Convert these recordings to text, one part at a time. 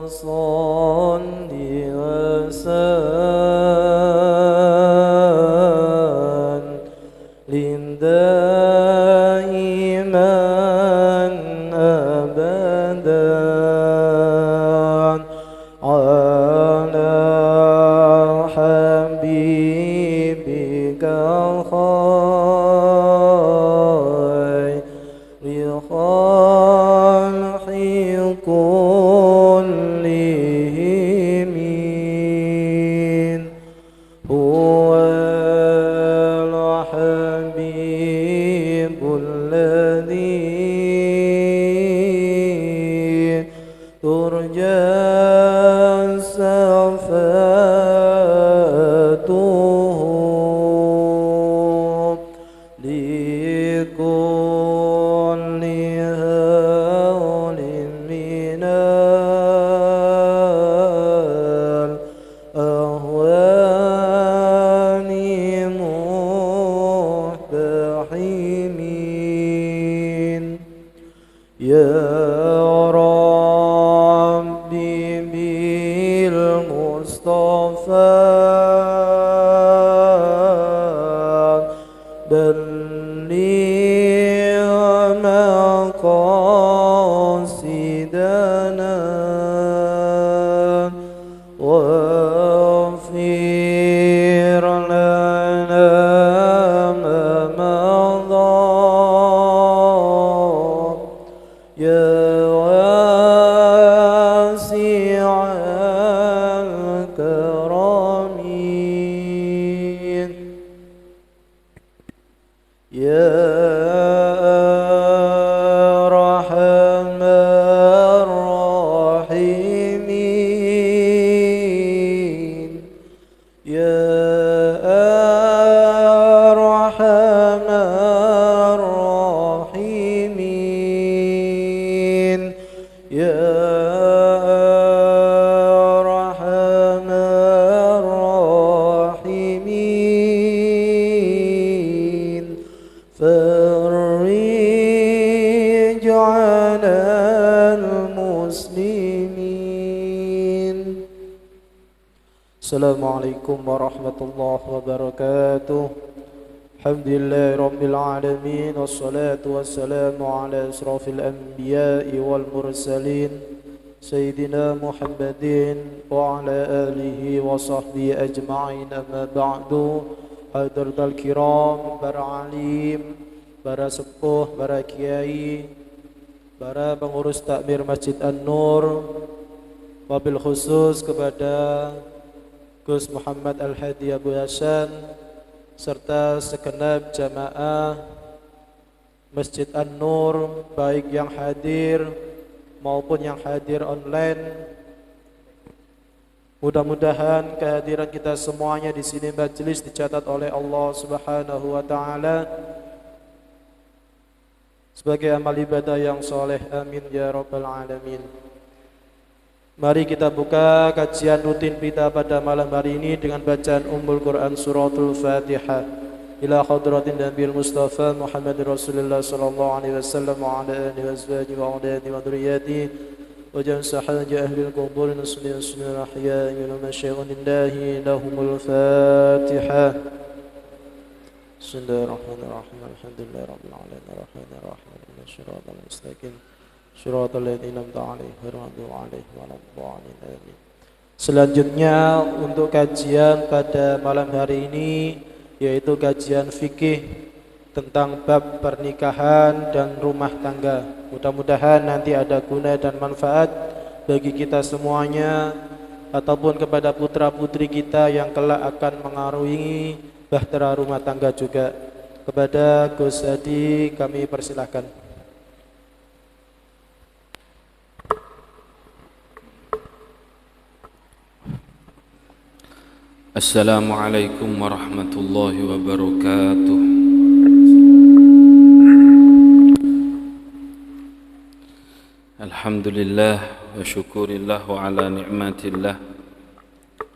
صل وسلم دائما أبدا على حبيبك خير خلق كلهم هو الحبيب الذي ترجى شفاعته لكل هول من الأهوال محتحمين يا ربي بالمصطفى بلغ مقاصدنا واغفر لنا ما مضى يا واسع الكرم يا أرحم الراحمين يا أرحم الراحمين يا أرحم الراحمين فرج على المسلمين. Assalamualaikum warahmatullahi wabarakatuh. Alhamdulillahi rabbil alamin wassalatu wassalamu ala asrafil anbiya'i wal mursalin sayyidina Muhammadin wa ala alihi wa sahbihi ajma'in amma ba'du. Hadratul kiram, para alim, para sepuh, para kiai, para pengurus takmir Masjid An-Nur, wabil khusus kepada Gus Muhammad Al-Hadi Abu Hasan serta segenap jamaah Masjid An-Nur, baik yang hadir maupun yang hadir online. Mudah-mudahan kehadiran kita semuanya di sini majelis dicatat oleh Allah Subhanahu wa taala sebagai amal ibadah yang soleh. Amin ya rabbal alamin. Mari kita buka kajian rutin kita pada malam hari ini dengan bacaan Ummul Quran suratul Fatihah ila hadratin Nabil Mustafa Muhammad Rasulullah sallallahu alaihi wasallam wa ala alihi washabihi wa auladihi wa dzurriyyatihi wa jami'i sahaja ahli al-qubur nasliyan sunnah ahya min masyayikhillahi lahumul Fatihah. Bismillahirrahmanirrahim. Alhamdulillahi rabbil alamin arrahmanir rahim shiratal mustaqim shiratal ladzina an'amta 'alaihim ghairil maghdubi 'alaihim waladdallin amin. Selanjutnya untuk kajian pada malam hari ini yaitu kajian fikih tentang bab pernikahan dan rumah tangga. Mudah-mudahan nanti ada guna dan manfaat bagi kita semuanya ataupun kepada putra-putri kita yang kelak akan mengarungi bahtera rumah tangga juga. Kepada Gus Hadi kami persilahkan. Assalamualaikum warahmatullahi wabarakatuh. Alhamdulillah wa syukurillah wa ala ni'matillah.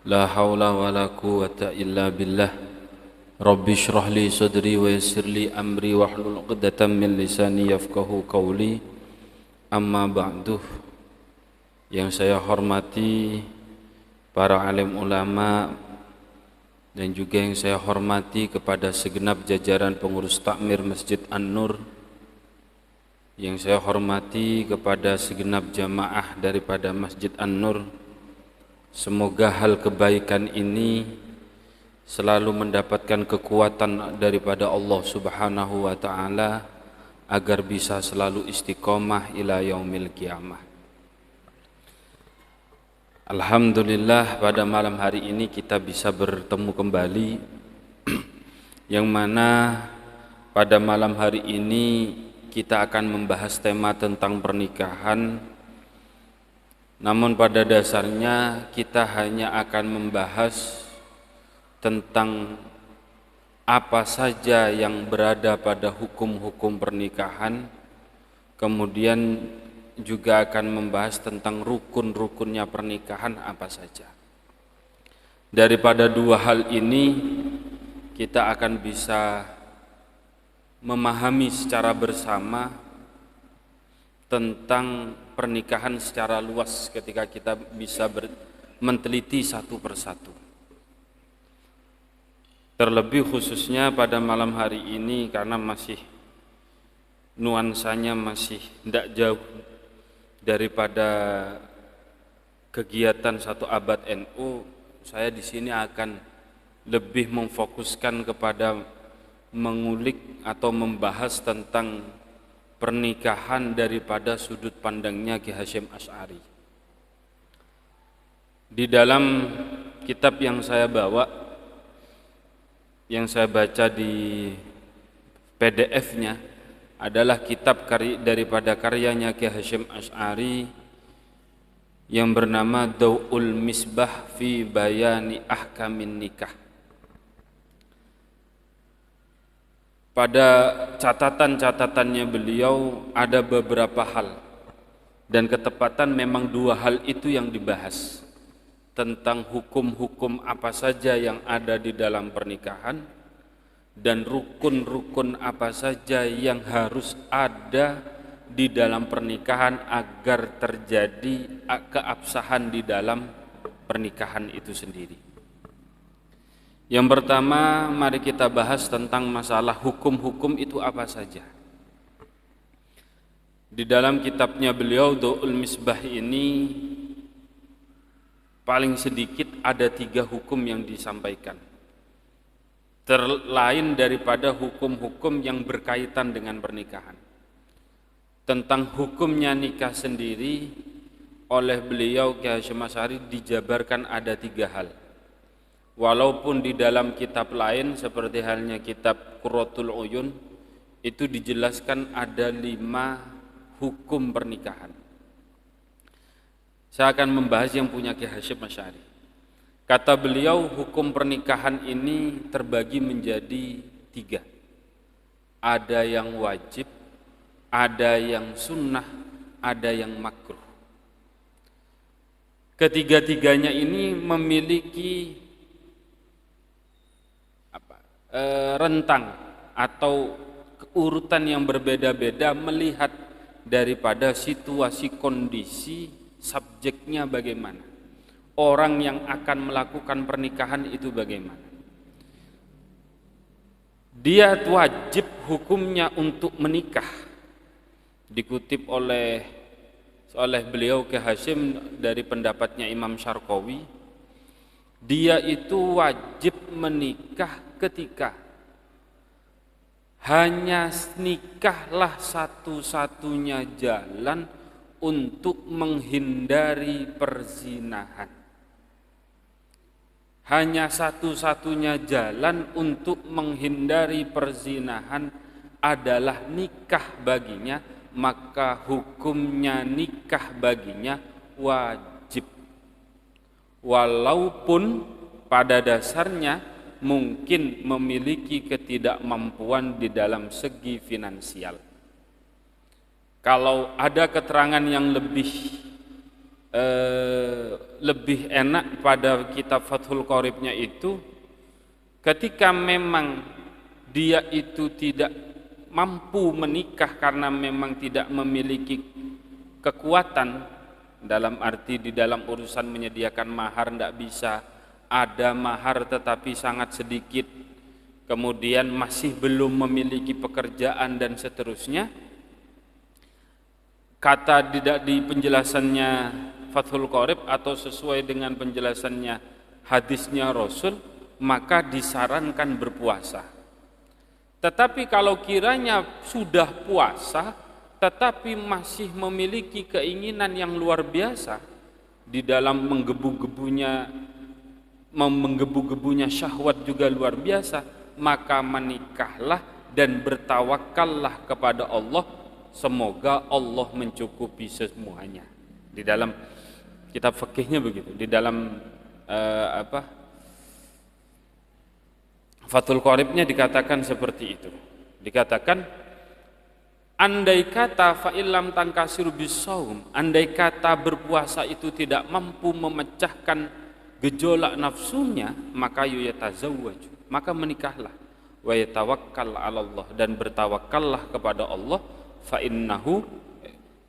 La hawla wa la quwwata illa billah. Rabbi shrah li sadri wa yassir li amri wahlul 'uqdatam min lisani yafqahu qawli. Amma ba'du. Yang saya hormati para alim ulama dan juga yang saya hormati kepada segenap jajaran pengurus takmir Masjid An-Nur, yang saya hormati kepada segenap jamaah daripada Masjid An-Nur. Semoga hal kebaikan ini selalu mendapatkan kekuatan daripada Allah Subhanahu wa taala agar bisa selalu istiqomah ila yaumil qiyamah. Alhamdulillah, pada malam hari ini kita bisa bertemu kembali yang mana pada malam hari ini kita akan membahas tema tentang pernikahan. Namun pada dasarnya kita hanya akan membahas tentang apa saja yang berada pada hukum-hukum pernikahan, kemudian juga akan membahas tentang rukun-rukunnya pernikahan apa saja. Daripada dua hal ini kita akan bisa memahami secara bersama tentang pernikahan secara luas ketika kita bisa meneliti satu persatu. Terlebih khususnya pada malam hari ini karena masih nuansanya masih tidak jauh daripada kegiatan satu abad NU, saya di sini akan lebih memfokuskan kepada mengulik atau membahas tentang pernikahan daripada sudut pandangnya Ki Hasyim Asy'ari. Di dalam kitab yang saya bawa, yang saya baca di PDF-nya, adalah kitab daripada karyanya Ki Hasyim Asy'ari yang bernama Dau'ul Misbah fi Bayani Ahkamin Nikah. Pada catatan-catatannya beliau ada beberapa hal, dan ketepatan memang dua hal itu yang dibahas, tentang hukum-hukum apa saja yang ada di dalam pernikahan dan rukun-rukun apa saja yang harus ada di dalam pernikahan agar terjadi keabsahan di dalam pernikahan itu sendiri. Yang pertama, mari kita bahas tentang masalah hukum-hukum itu apa saja. Di dalam kitabnya beliau Dau'ul Misbah ini paling sedikit ada 3 hukum yang disampaikan, terlain daripada hukum-hukum yang berkaitan dengan pernikahan. Tentang hukumnya nikah sendiri oleh beliau Ki Hasyim Asy'ari dijabarkan ada 3 hal. Walaupun di dalam kitab lain seperti halnya kitab Qurratul Uyun itu dijelaskan ada 5 hukum pernikahan. Saya akan membahas yang punya Ki Hasyim Asy'ari. Kata beliau, hukum pernikahan ini terbagi menjadi 3. Ada yang wajib, ada yang sunnah, ada yang makruh. Ketiga-tiganya ini memiliki rentang atau urutan yang berbeda-beda melihat daripada situasi kondisi subjeknya bagaimana. Orang yang akan melakukan pernikahan itu bagaimana? Dia wajib hukumnya untuk menikah. Dikutip oleh beliau Ki Hasyim dari pendapatnya Imam Syarqawi, dia itu wajib menikah ketika hanya nikahlah satu-satunya jalan untuk menghindari perzinahan. Hanya satu-satunya jalan untuk menghindari perzinahan adalah nikah baginya, maka hukumnya nikah baginya wajib. Walaupun pada dasarnya mungkin memiliki ketidakmampuan di dalam segi finansial. Kalau ada keterangan yang lebih enak pada kitab Fathul Qoribnya itu, ketika memang dia itu tidak mampu menikah karena memang tidak memiliki kekuatan, dalam arti di dalam urusan menyediakan mahar tidak bisa, ada mahar tetapi sangat sedikit, kemudian masih belum memiliki pekerjaan dan seterusnya. Kata di penjelasannya Fathul Qorib atau sesuai dengan penjelasannya hadisnya Rasul, maka disarankan berpuasa. Tetapi kalau kiranya sudah puasa tetapi masih memiliki keinginan yang luar biasa di dalam menggebu-gebunya syahwat juga luar biasa, maka menikahlah dan bertawakallah kepada Allah, semoga Allah mencukupi semuanya. Di dalam kitab fikihnya begitu, di dalam Fathul Qoribnya dikatakan seperti itu. Dikatakan andai kata fa'ilam tangkasiru bisawm, andai kata berpuasa itu tidak mampu memecahkan gejolak nafsunya, maka yatazawwaju, maka menikahlah, wa yatawakkal 'ala Allah, dan bertawakallah kepada Allah, fa innahu,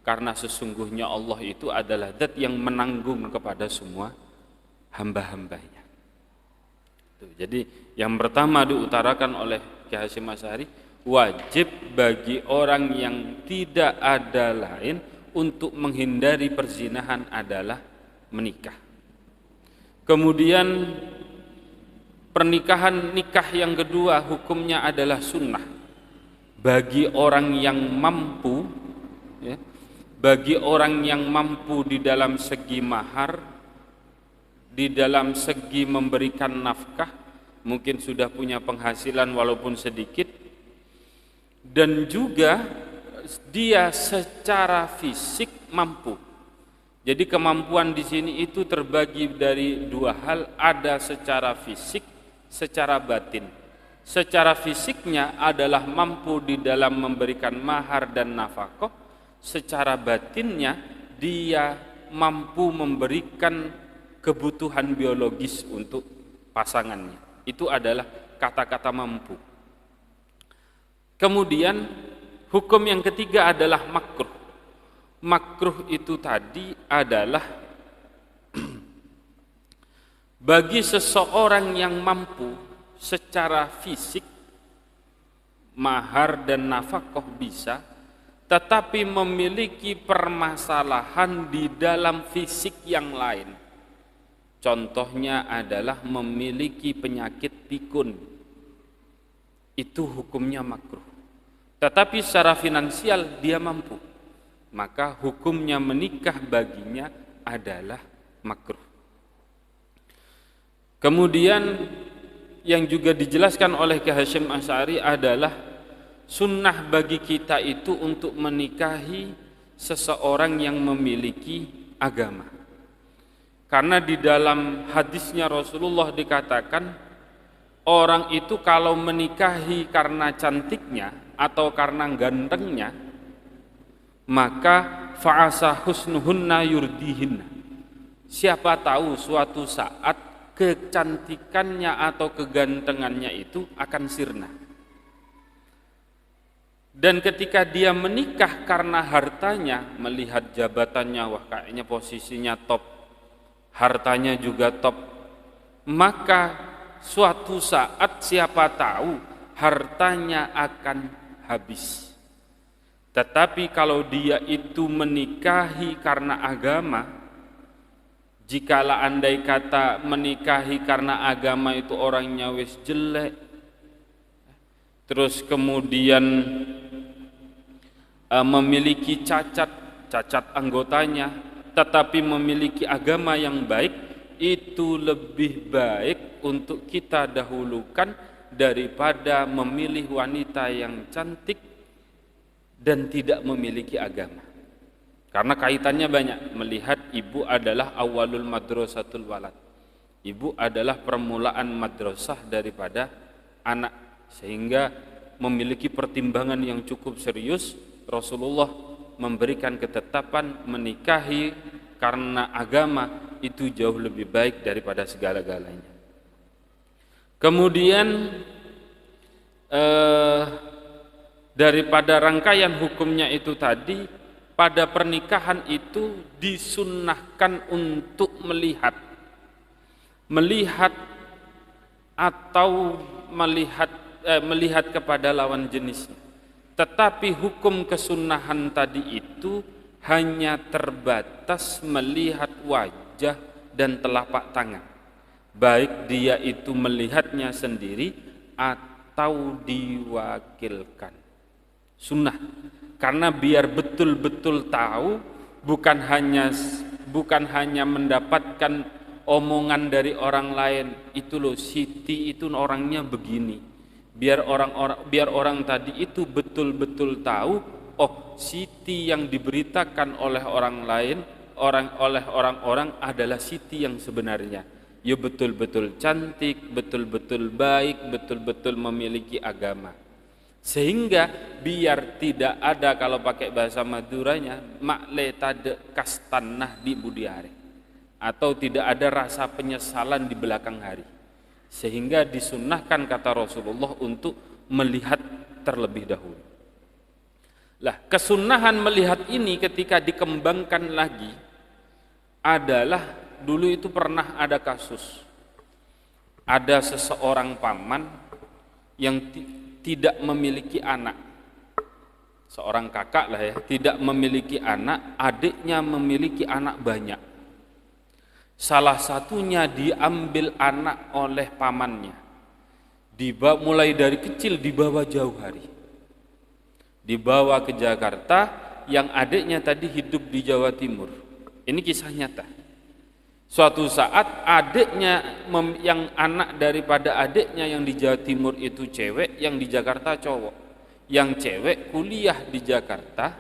karena sesungguhnya Allah itu adalah zat yang menanggung kepada semua hamba-hambanya. Jadi yang pertama diutarakan oleh Kiai Hasyim Asy'ari, wajib bagi orang yang tidak ada lain untuk menghindari perzinahan adalah menikah. Kemudian nikah yang kedua hukumnya adalah sunnah bagi orang yang mampu, ya, bagi orang yang mampu di dalam segi mahar, di dalam segi memberikan nafkah, mungkin sudah punya penghasilan walaupun sedikit, dan juga dia secara fisik mampu. Jadi kemampuan di sini itu terbagi dari dua hal, ada secara fisik, secara batin. Secara fisiknya adalah mampu di dalam memberikan mahar dan nafkah, secara batinnya dia mampu memberikan kebutuhan biologis untuk pasangannya. Itu adalah kata-kata mampu. Kemudian hukum yang ketiga adalah makruh. Makruh itu tadi adalah bagi seseorang yang mampu secara fisik, mahar dan nafkah bisa, tetapi memiliki permasalahan di dalam fisik yang lain. Contohnya adalah memiliki penyakit pikun. Itu hukumnya makruh. Tetapi secara finansial dia mampu, maka hukumnya menikah baginya adalah makruh. Kemudian yang juga dijelaskan oleh Kiai Hasyim Asy'ari adalah sunnah bagi kita itu untuk menikahi seseorang yang memiliki agama. Karena di dalam hadisnya Rasulullah dikatakan, orang itu kalau menikahi karena cantiknya atau karena gantengnya, maka fa'asa husnuhunna yurdihinna. Siapa tahu suatu saat kecantikannya atau kegantengannya itu akan sirna. Dan ketika dia menikah karena hartanya, melihat jabatannya, wah kayaknya posisinya top, hartanya juga top, maka suatu saat siapa tahu hartanya akan habis. Tetapi kalau dia itu menikahi karena agama, jikalau andai kata menikahi karena agama itu orangnya wis jelek, terus kemudian memiliki cacat anggotanya, tetapi memiliki agama yang baik, itu lebih baik untuk kita dahulukan daripada memilih wanita yang cantik dan tidak memiliki agama. Karena kaitannya banyak, melihat ibu adalah awalul madrasatul walad. Ibu adalah permulaan madrasah daripada anak, sehingga memiliki pertimbangan yang cukup serius. Rasulullah memberikan ketetapan menikahi karena agama itu jauh lebih baik daripada segala-galanya. Kemudian daripada rangkaian hukumnya itu tadi, pada pernikahan itu disunnahkan untuk melihat atau melihat kepada lawan jenisnya. Tetapi hukum kesunnahan tadi itu hanya terbatas melihat wajah dan telapak tangan, baik dia itu melihatnya sendiri atau diwakilkan. Sunnah, karena biar betul-betul tahu, bukan hanya mendapatkan omongan dari orang lain, itu loh Siti itu orangnya begini. Biar orang tadi itu betul-betul tahu, oh Siti yang diberitakan oleh orang lain, oleh orang-orang adalah Siti yang sebenarnya. Ya betul-betul cantik, betul-betul baik, betul-betul memiliki agama. Sehingga biar tidak ada, kalau pakai bahasa Maduranya, makle tade kastanah di budi hari, atau tidak ada rasa penyesalan di belakang hari. Sehingga disunnahkan kata Rasulullah untuk melihat terlebih dahulu. Lah, kesunnahan melihat ini ketika dikembangkan lagi adalah, dulu itu pernah ada kasus, ada seseorang paman yang tidak memiliki anak, seorang kakak lah ya, tidak memiliki anak, adiknya memiliki anak banyak. Salah satunya diambil anak oleh pamannya, mulai dari kecil dibawa jauh hari, dibawa ke Jakarta, yang adiknya tadi hidup di Jawa Timur. Ini kisah nyata. Suatu saat adiknya, yang anak daripada adiknya yang di Jawa Timur itu cewek, yang di Jakarta cowok. Yang cewek kuliah di Jakarta,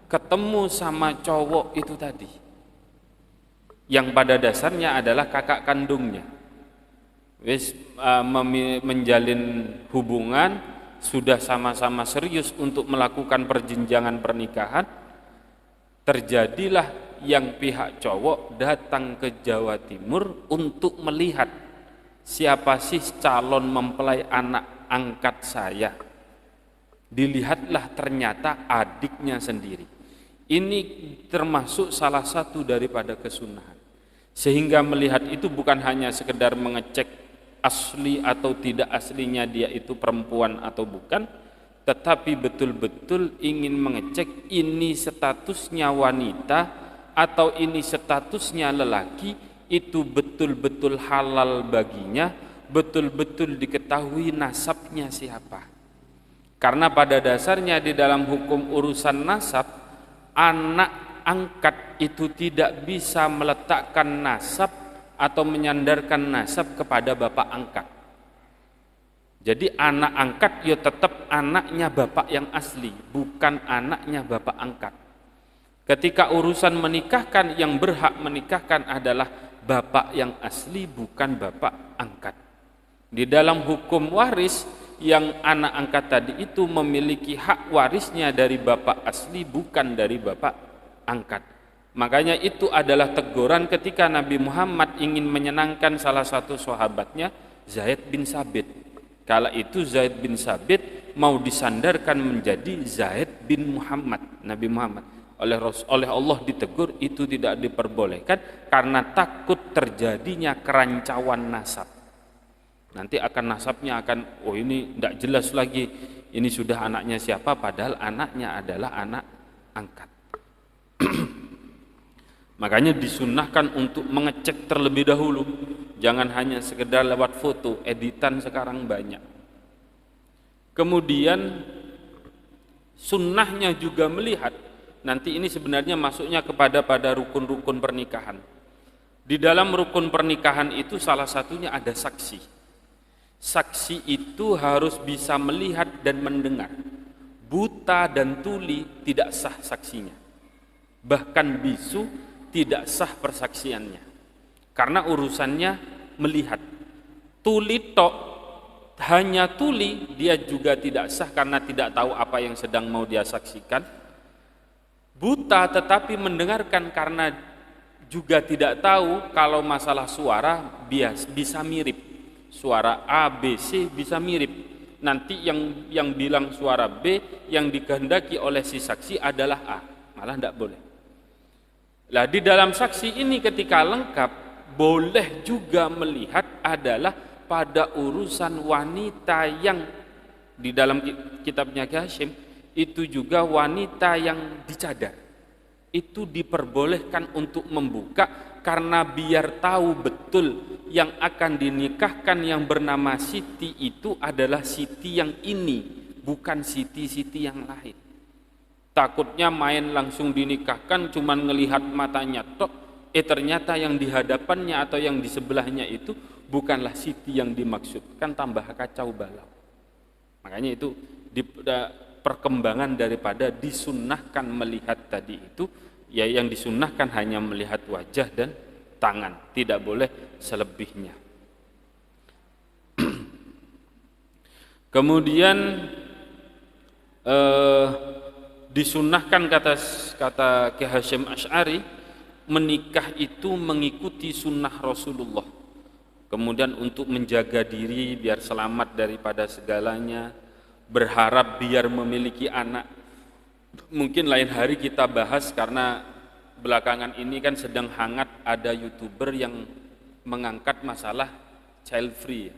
ketemu sama cowok itu tadi, yang pada dasarnya adalah kakak kandungnya. Menjalin hubungan, sudah sama-sama serius untuk melakukan perjenjangan pernikahan. Terjadilah yang pihak cowok datang ke Jawa Timur untuk melihat siapa sih calon mempelai anak angkat saya. Dilihatlah ternyata adiknya sendiri. Ini termasuk salah satu daripada kesunahan. Sehingga melihat itu bukan hanya sekedar mengecek asli atau tidak aslinya dia itu perempuan atau bukan, tetapi betul-betul ingin mengecek ini statusnya wanita atau ini statusnya lelaki, itu betul-betul halal baginya, betul-betul diketahui nasabnya siapa. Karena pada dasarnya di dalam hukum urusan nasab, anak angkat itu tidak bisa meletakkan nasab atau menyandarkan nasab kepada bapak angkat. Jadi anak angkat ya tetap anaknya bapak yang asli, bukan anaknya bapak angkat. Ketika urusan menikahkan, yang berhak menikahkan adalah bapak yang asli, bukan bapak angkat. Di dalam hukum waris, yang anak angkat tadi itu memiliki hak warisnya dari bapak asli, bukan dari bapak angkat. Makanya itu adalah teguran ketika Nabi Muhammad ingin menyenangkan salah satu sahabatnya, Zaid bin Sabit. Kala itu Zaid bin Sabit mau disandarkan menjadi Zaid bin Muhammad, Nabi Muhammad. Oleh Allah ditegur, itu tidak diperbolehkan karena takut terjadinya kerancauan nasab. Nanti akan nasabnya akan, oh ini tidak jelas lagi, ini sudah anaknya siapa, padahal anaknya adalah anak angkat. Makanya disunnahkan untuk mengecek terlebih dahulu, jangan hanya sekedar lewat foto, editan sekarang banyak. Kemudian sunnahnya juga melihat, nanti ini sebenarnya masuknya pada rukun-rukun pernikahan. Di dalam rukun pernikahan itu salah satunya ada saksi. Saksi itu harus bisa melihat dan mendengar. Buta dan tuli tidak sah saksinya. Bahkan bisu tidak sah persaksiannya. Karena urusannya melihat. Tuli tok, hanya tuli, dia juga tidak sah karena tidak tahu apa yang sedang mau dia saksikan. Buta tetapi mendengarkan karena juga tidak tahu kalau masalah suara bisa mirip. Suara A, B, C bisa mirip. Nanti yang bilang suara B, yang dikehendaki oleh si saksi adalah A. malah tidak boleh. Lah di dalam saksi ini ketika lengkap, boleh juga melihat adalah pada urusan wanita yang di dalam kitabnya Ki Hasyim itu juga wanita yang dicadar. Itu diperbolehkan untuk membuka karena biar tahu betul yang akan dinikahkan yang bernama Siti itu adalah Siti yang ini, bukan Siti-Siti yang lain. Takutnya main langsung dinikahkan cuman ngelihat matanya tok, ternyata yang di hadapannya atau yang di sebelahnya itu bukanlah Siti yang dimaksud, kan tambah kacau balau. Makanya itu perkembangan daripada disunnahkan melihat tadi itu, ya yang disunnahkan hanya melihat wajah dan tangan, tidak boleh selebihnya. Kemudian disunnahkan kata Ki Hasyim Asy'ari, menikah itu mengikuti sunnah Rasulullah. Kemudian untuk menjaga diri biar selamat daripada segalanya, berharap biar memiliki anak. Mungkin lain hari kita bahas karena belakangan ini kan sedang hangat ada YouTuber yang mengangkat masalah child free.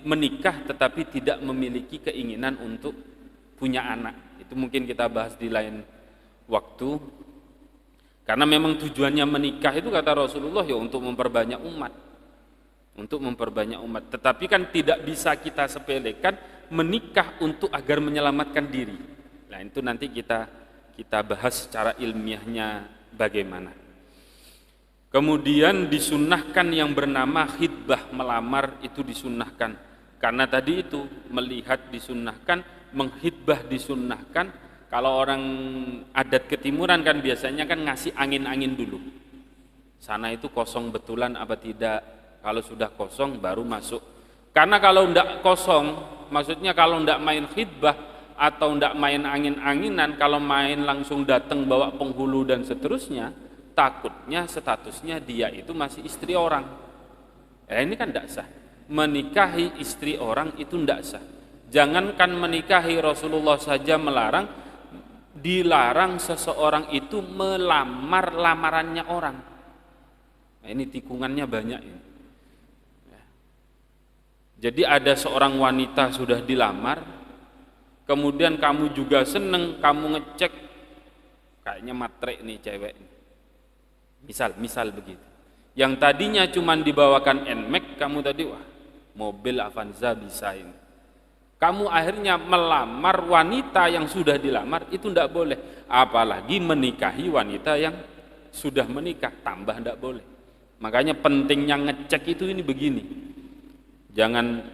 Menikah tetapi tidak memiliki keinginan untuk punya anak. Itu mungkin kita bahas di lain waktu. Karena memang tujuannya menikah itu kata Rasulullah ya untuk memperbanyak umat. Untuk memperbanyak umat. Tetapi kan tidak bisa kita sepelekan menikah untuk agar menyelamatkan diri. Nah, itu nanti kita bahas secara ilmiahnya bagaimana. Kemudian disunnahkan yang bernama khitbah, melamar itu disunnahkan. Karena tadi itu melihat disunnahkan, menghitbah disunnahkan. Kalau orang adat ketimuran kan biasanya kan ngasih angin-angin dulu. Sana itu kosong betulan apa tidak? Kalau sudah kosong baru masuk. Karena kalau tidak kosong, maksudnya kalau tidak main khitbah atau tidak main angin-anginan, kalau main langsung datang bawa penghulu dan seterusnya, takutnya statusnya dia itu masih istri orang. Ini kan tidak sah. Menikahi istri orang itu tidak sah. Jangankan menikahi, Rasulullah saja melarang, dilarang seseorang itu melamar lamarannya orang. Nah, ini tikungannya banyak ini. Jadi ada seorang wanita sudah dilamar, kemudian kamu juga seneng, kamu ngecek, kayaknya matre nih cewek. Misal begitu. Yang tadinya cuma dibawakan NMAX, kamu tadi wah mobil Avanza bisa ini. Kamu akhirnya melamar wanita yang sudah dilamar, itu tidak boleh. Apalagi menikahi wanita yang sudah menikah, tambah tidak boleh. Makanya pentingnya ngecek itu ini begini. Jangan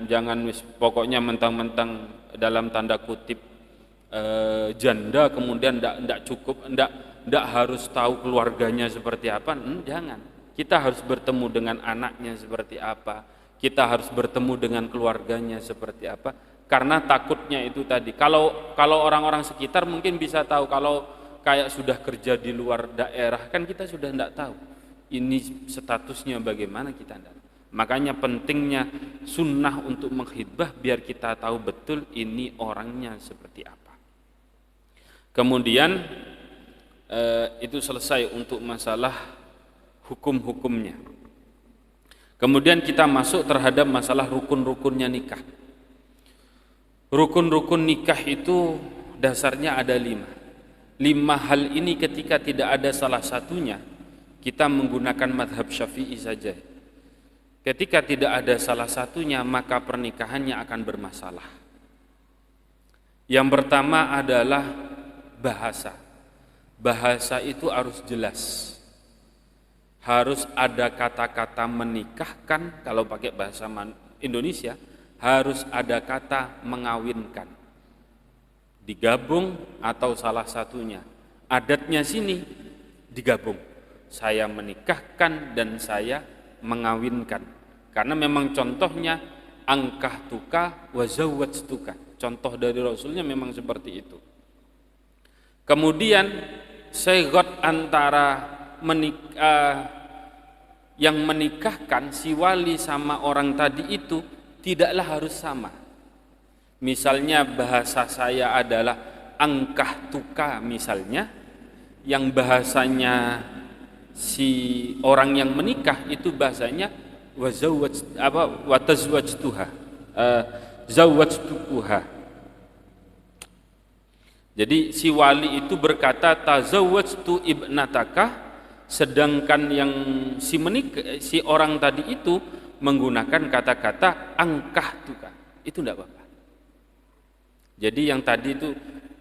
pokoknya mentang-mentang dalam tanda kutip janda kemudian tidak cukup, tidak harus tahu keluarganya seperti apa. Jangan. Kita harus bertemu dengan anaknya seperti apa. Kita harus bertemu dengan keluarganya seperti apa. Karena takutnya itu tadi, kalau orang-orang sekitar mungkin bisa tahu, kalau kayak sudah kerja di luar daerah kan kita sudah tidak tahu ini statusnya bagaimana, kita tidak. Makanya pentingnya sunnah untuk menghitbah biar kita tahu betul ini orangnya seperti apa. Kemudian itu selesai untuk masalah hukum-hukumnya. Kemudian kita masuk terhadap masalah rukun-rukunnya nikah. Rukun-rukun nikah itu dasarnya ada 5. 5 hal ini ketika tidak ada salah satunya, kita menggunakan madhab Syafi'i saja. Ketika tidak ada salah satunya, maka pernikahannya akan bermasalah. Yang pertama adalah bahasa. Bahasa itu harus jelas. Harus ada kata-kata menikahkan, kalau pakai bahasa Indonesia, harus ada kata mengawinkan, digabung atau salah satunya. Adatnya sini digabung, saya menikahkan dan saya mengawinkan. Karena memang contohnya angkahtuka wa zawwajtuka. Contoh dari Rasulnya memang seperti itu. Kemudian segot antara yang menikahkan si wali sama orang tadi itu tidaklah harus sama. Misalnya bahasa saya adalah angkah tuka misalnya, yang bahasanya si orang yang menikah itu bahasanya watazwajtuha, zawwajtuha. Jadi si wali itu berkata tazawwajtu ibnataka, sedangkan yang si orang tadi itu menggunakan kata-kata angkah tuka. Itu tidak apa-apa. Jadi yang tadi itu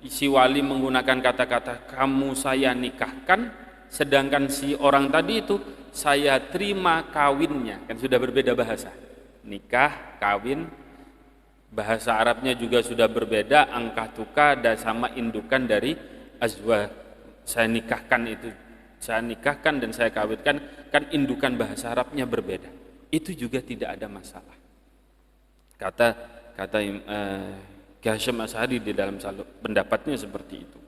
si wali menggunakan kata-kata kamu saya nikahkan, sedangkan si orang tadi itu saya terima kawinnya. Kan sudah berbeda bahasa. Nikah, kawin, bahasa Arabnya juga sudah berbeda. Angkah tuka dan sama indukan dari azwa. Saya nikahkan itu, saya nikahkan dan saya kawinkan, kan indukan bahasa Arabnya berbeda. Itu juga tidak ada masalah. Kata Hasyim Asy'ari di dalam pendapatnya seperti itu.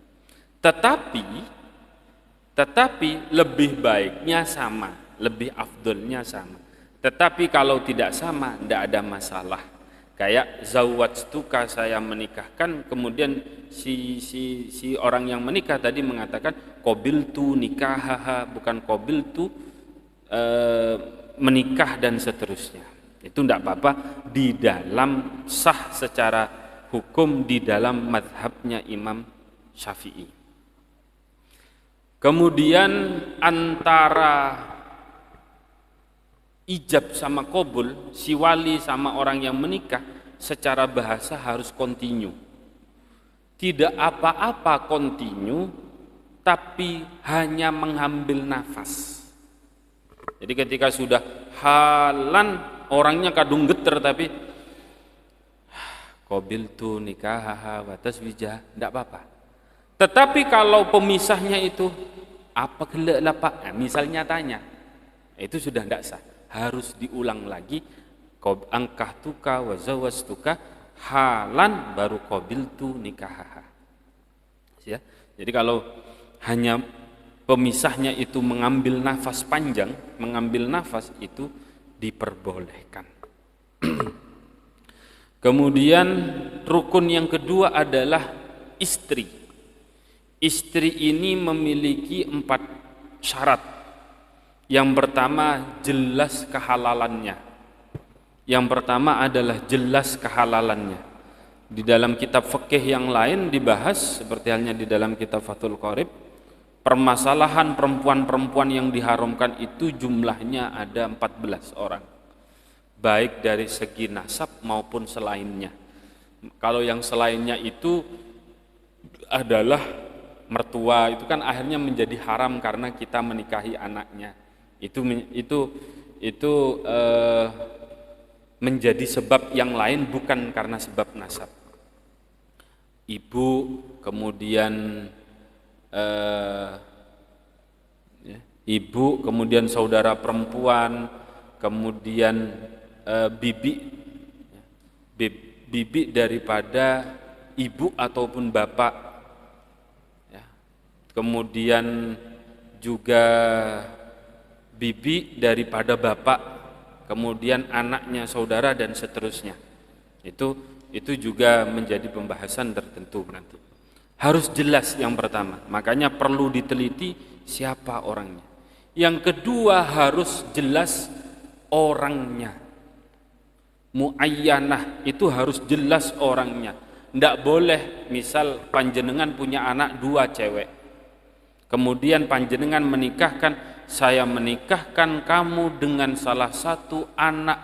Tetapi lebih baiknya sama, lebih afdolnya sama. Tetapi kalau tidak sama, tidak ada masalah. Kayak zawwajtuka, saya menikahkan, kemudian si orang yang menikah tadi mengatakan qabiltu nikahaha, bukan qabiltu menikah dan seterusnya. Itu tidak apa-apa di dalam sah secara hukum di dalam mazhabnya Imam Syafi'i. Kemudian antara ijab sama qabul, si wali sama orang yang menikah secara bahasa harus kontinu. Tidak apa-apa kontinu, tapi hanya mengambil nafas. Jadi ketika sudah halan, orangnya kadung geter tapi qabiltu nikahaha wa tazwijah, tidak apa-apa. Tetapi kalau pemisahnya itu apa gelek lah Pak, nah, misalnya tanya, itu sudah tidak sah, harus diulang lagi. Angkah tuka wa zawwajtuka halan baru qabiltu nikahaha. Ya. Jadi kalau hanya pemisahnya itu mengambil nafas panjang, mengambil nafas itu diperbolehkan. Kemudian rukun yang kedua adalah istri. Istri ini memiliki 4 syarat. Yang pertama jelas kehalalannya. Yang pertama adalah jelas kehalalannya. Di dalam kitab fikih yang lain dibahas, seperti halnya di dalam kitab Fathul Qorib, permasalahan perempuan-perempuan yang diharamkan itu jumlahnya ada 14 orang. Baik dari segi nasab maupun selainnya. Kalau yang selainnya itu adalah mertua, itu kan akhirnya menjadi haram karena kita menikahi anaknya. Itu menjadi sebab yang lain, bukan karena sebab nasab. Ibu, kemudian ibu, kemudian saudara perempuan, kemudian bibi daripada ibu ataupun bapak, ya. Kemudian juga bibi daripada bapak, kemudian anaknya saudara dan seterusnya. Itu juga menjadi pembahasan tertentu nanti. Harus jelas yang pertama, makanya perlu diteliti siapa orangnya. Yang kedua harus jelas orangnya. Muayyanah itu harus jelas orangnya. Tidak boleh misal panjenengan punya anak 2 cewek, kemudian panjenengan menikahkan, saya menikahkan kamu dengan salah satu anak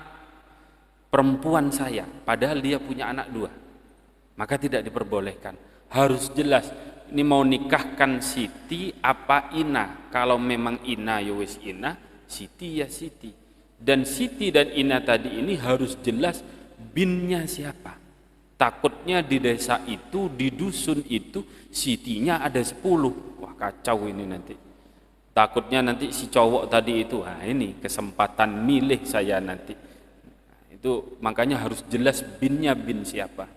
perempuan saya, padahal dia punya anak 2, maka tidak diperbolehkan. Harus jelas, ini mau nikahkan Siti apa Ina. Kalau memang Ina ya wis Ina, Siti ya Siti. Dan Siti dan Ina tadi ini harus jelas binnya siapa. Takutnya di desa itu, di dusun itu, Sitinya ada 10. Wah kacau ini nanti. Takutnya nanti si cowok tadi itu, ini kesempatan milih saya nanti. Itu makanya harus jelas binnya bin siapa.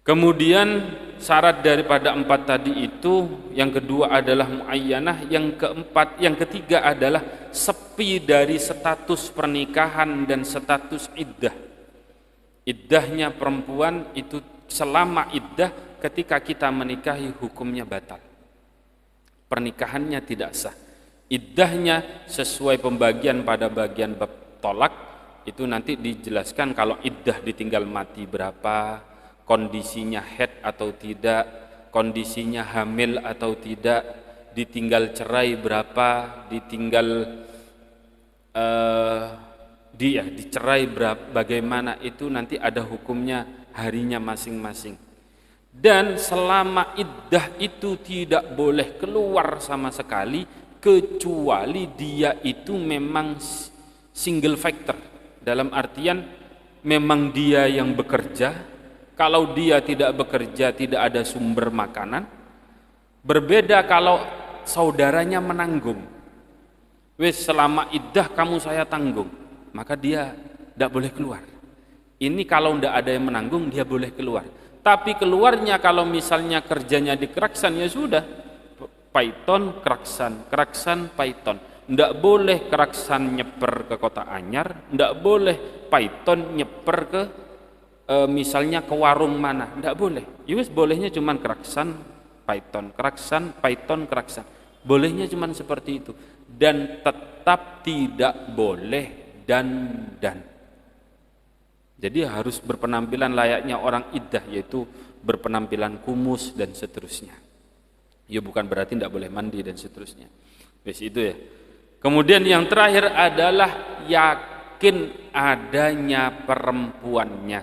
Kemudian syarat daripada 4 tadi itu, yang kedua adalah muayyanah, yang ketiga adalah sepi dari status pernikahan dan status iddah. Iddahnya perempuan itu selama iddah ketika kita menikahi hukumnya batal. Pernikahannya tidak sah. Iddahnya sesuai pembagian pada bagian bab tolak, itu nanti dijelaskan kalau iddah ditinggal mati berapa, kondisinya haid atau tidak, kondisinya hamil atau tidak, ditinggal cerai berapa, ditinggal dicerai berapa, bagaimana, itu nanti ada hukumnya harinya masing-masing. Dan selama iddah itu tidak boleh keluar sama sekali, kecuali dia itu memang single factor, dalam artian memang dia yang bekerja. Kalau dia tidak bekerja, tidak ada sumber makanan. Berbeda kalau saudaranya menanggung, wes selama iddah kamu saya tanggung, maka dia tidak boleh keluar. Ini kalau tidak ada yang menanggung, dia boleh keluar. Tapi keluarnya kalau misalnya kerjanya di Keraksan, ya sudah, Paiton, Keraksan, Paiton. Tidak boleh Keraksan nyeper ke Kota Anyar, tidak boleh Paiton nyeper ke misalnya ke warung mana, tidak boleh. Yus bolehnya cuma Keraksan, Paiton, Keraksan, Paiton, Keraksan. Bolehnya cuma seperti itu. Dan tetap tidak boleh dan. Jadi harus berpenampilan layaknya orang iddah, yaitu berpenampilan kumus dan seterusnya. Ya bukan berarti tidak boleh mandi dan seterusnya. Wes itu ya. Kemudian yang terakhir adalah yakin adanya perempuannya.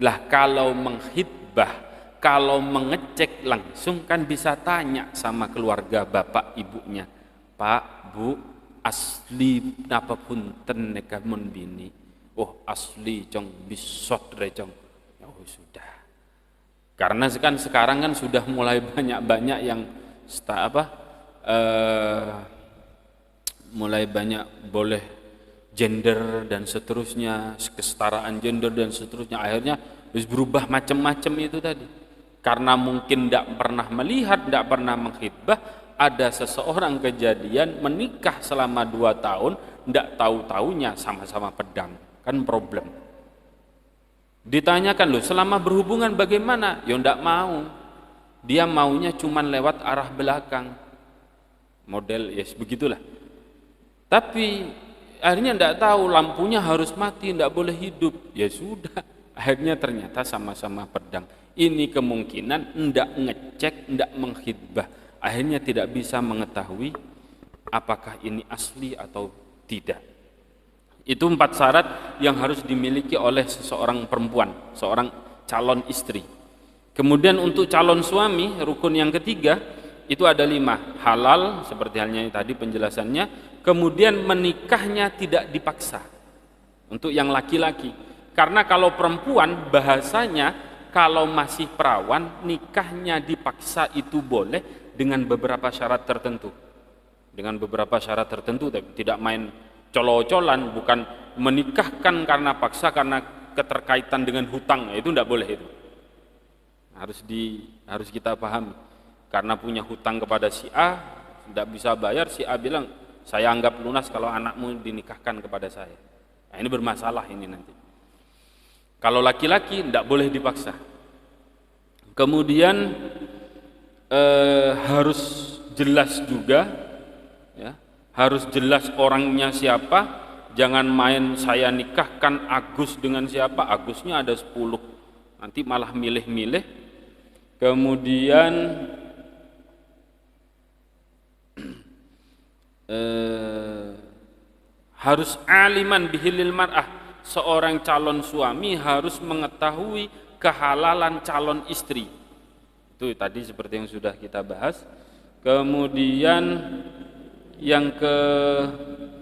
Lah kalau menghitbah, kalau mengecek langsung kan bisa tanya sama keluarga bapak ibunya. Pak, Bu, asli napa punten neka mun bini? Oh asli cong bisot re cong. Oh sudah. Karena kan sekarang kan sudah mulai banyak yang mulai banyak boleh gender dan seterusnya, kesetaraan gender dan seterusnya. Akhirnya harus berubah macam-macam itu tadi. Karena mungkin tidak pernah melihat, tidak pernah menghitbah, ada seseorang kejadian menikah selama 2 tahun, tidak tahu-taunya sama-sama pedang. Kan problem. Ditanyakan loh, selama berhubungan bagaimana? Ya enggak mau. Dia maunya cuman lewat arah belakang. Model yes begitulah. Tapi akhirnya enggak tahu lampunya harus mati, enggak boleh hidup. Ya sudah, akhirnya ternyata sama-sama pedang. Ini kemungkinan enggak ngecek, enggak menghitbah. Akhirnya tidak bisa mengetahui apakah ini asli atau tidak. Itu 4 syarat yang harus dimiliki oleh seseorang perempuan, seorang calon istri. Kemudian untuk calon suami, rukun yang ketiga itu ada 5. Halal, seperti halnya tadi penjelasannya. Kemudian menikahnya tidak dipaksa. Untuk yang laki-laki. Karena kalau perempuan bahasanya, kalau masih perawan, nikahnya dipaksa itu boleh dengan beberapa syarat tertentu. Dengan beberapa syarat tertentu, tidak main colo-colan, bukan menikahkan karena paksa, karena keterkaitan dengan hutang, itu tidak boleh itu. Harus kita pahami. Karena punya hutang kepada si A, tidak bisa bayar, si A bilang, saya anggap lunas kalau anakmu dinikahkan kepada saya. Nah, ini bermasalah ini nanti. Kalau laki-laki tidak boleh dipaksa. Kemudian harus jelas juga, ya. Harus jelas orangnya siapa, jangan main saya nikahkan Agus dengan siapa, Agusnya ada 10, nanti malah milih-milih. Kemudian harus aliman bihilil mar'ah, seorang calon suami harus mengetahui kehalalan calon istri. Itu tadi seperti yang sudah kita bahas. Kemudian yang keempat,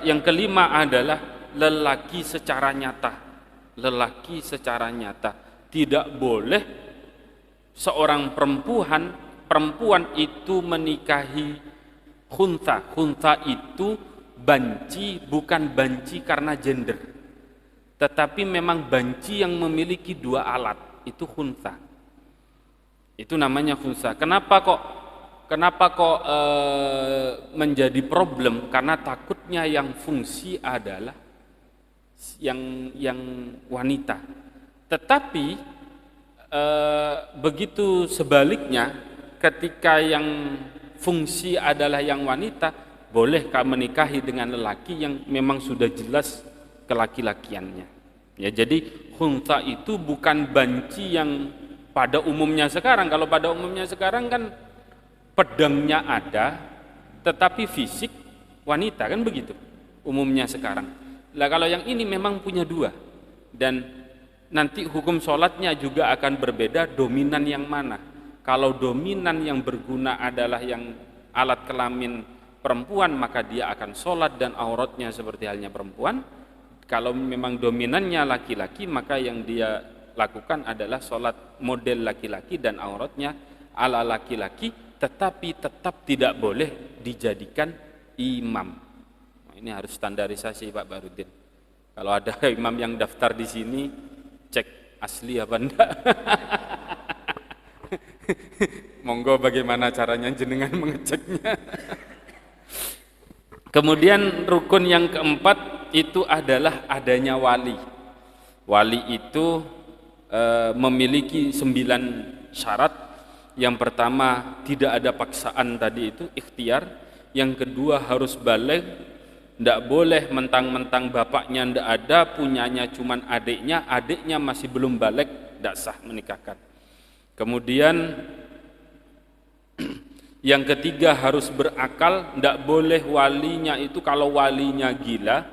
yang kelima adalah lelaki secara nyata. Lelaki secara nyata. Tidak boleh seorang perempuan itu menikahi khunta. Khunta itu banci, bukan banci karena gender. Tetapi memang banci yang memiliki 2 alat, itu khunta. Itu namanya khunta. Kenapa kok menjadi problem? Karena takutnya yang fungsi adalah yang wanita. Tetapi Begitu sebaliknya, ketika yang fungsi adalah yang wanita, bolehkah menikahi dengan lelaki yang memang sudah jelas kelaki-lakiannya. Ya, jadi khunsa itu bukan banci yang pada umumnya sekarang. Kalau pada umumnya sekarang kan pedangnya ada, tetapi fisik wanita, kan begitu umumnya sekarang. Lah kalau yang ini memang punya dua, dan nanti hukum sholatnya juga akan berbeda, dominan yang mana. Kalau dominan yang berguna adalah yang alat kelamin perempuan, maka dia akan sholat dan auratnya seperti halnya perempuan. Kalau memang dominannya laki-laki, maka yang dia lakukan adalah sholat model laki-laki dan auratnya ala laki-laki, tetapi tetap tidak boleh dijadikan imam. Nah, ini harus standarisasi Pak Barudin. Kalau ada imam yang daftar di sini, cek asli apa enggak. Monggo bagaimana caranya jenengan mengeceknya. Kemudian rukun yang keempat itu adalah adanya wali. Wali itu memiliki 9 syarat. Yang pertama, tidak ada paksaan tadi itu, ikhtiar. Yang kedua, harus baligh. Tidak boleh mentang-mentang bapaknya tidak ada, punyanya cuman adiknya masih belum balik, tidak sah menikahkan. Kemudian yang ketiga, harus berakal. Tidak boleh walinya itu, kalau walinya gila,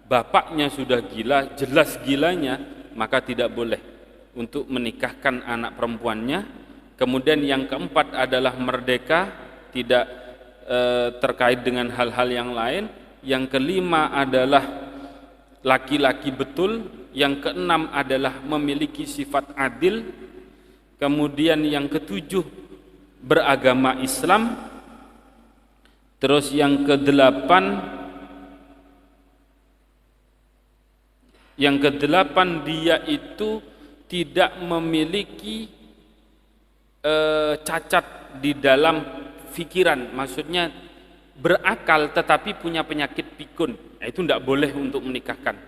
bapaknya sudah gila, jelas gilanya, maka tidak boleh untuk menikahkan anak perempuannya. Kemudian yang keempat adalah merdeka, tidak terkait dengan hal-hal yang lain. Yang kelima adalah laki-laki betul. Yang keenam adalah memiliki sifat adil. Kemudian yang ketujuh, beragama Islam. Terus yang kedelapan dia itu tidak memiliki cacat di dalam pikiran, maksudnya berakal tetapi punya penyakit pikun. Nah, itu tidak boleh untuk menikahkan.